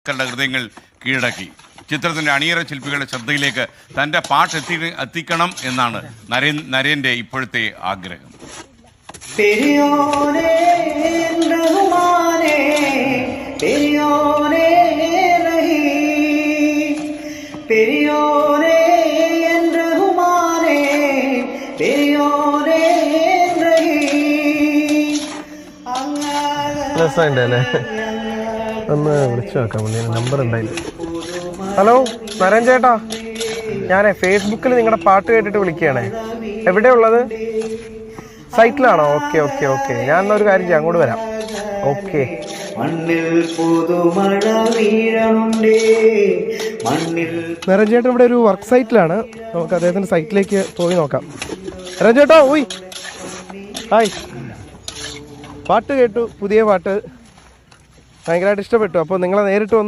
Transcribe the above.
ആരാധകരുടെ ഹൃദയങ്ങൾ കീഴടക്കി. ചിത്രത്തിൻ്റെ അണിയറ ശില്പികളുടെ ശ്രദ്ധയിലേക്ക് തൻ്റെ പാട്ട് എത്തിക്കണം എന്നാണ് നരേൻ്റെ ഇപ്പോഴത്തെ ആഗ്രഹം. രസമുണ്ടല്ലേ? ഒന്ന് വിളിച്ചു നോക്കാം, നമ്പർ ഉണ്ടായില്ല. ഹലോ നരേൻ ചേട്ടാ, ഞാനേ ഫേസ്ബുക്കിൽ നിങ്ങളുടെ പാട്ട് കേട്ടിട്ട് വിളിക്കുകയാണേ. എവിടെയുള്ളത്? സൈറ്റിലാണോ? ഓക്കെ ഓക്കെ ഓക്കെ, ഞാൻ എന്നാൽ ഒരു കാര്യം ചെയ്യാം, അങ്ങോട്ട് വരാം. ഓക്കെ. നരേൻ ചേട്ടൻ ഇവിടെ ഒരു വർക്ക് സൈറ്റിലാണ്, നമുക്ക് അദ്ദേഹത്തിൻ്റെ സൈറ്റിലേക്ക് പോയി നോക്കാം. നരേൻ ചേട്ടാ, ഓയ് ഹായ്. പാട്ട് കേട്ടു, പുതിയ പാട്ട് ഭയങ്കരമായിട്ട് ഇഷ്ടപ്പെട്ടു. അപ്പോൾ നിങ്ങളെ നേരിട്ട് വന്ന്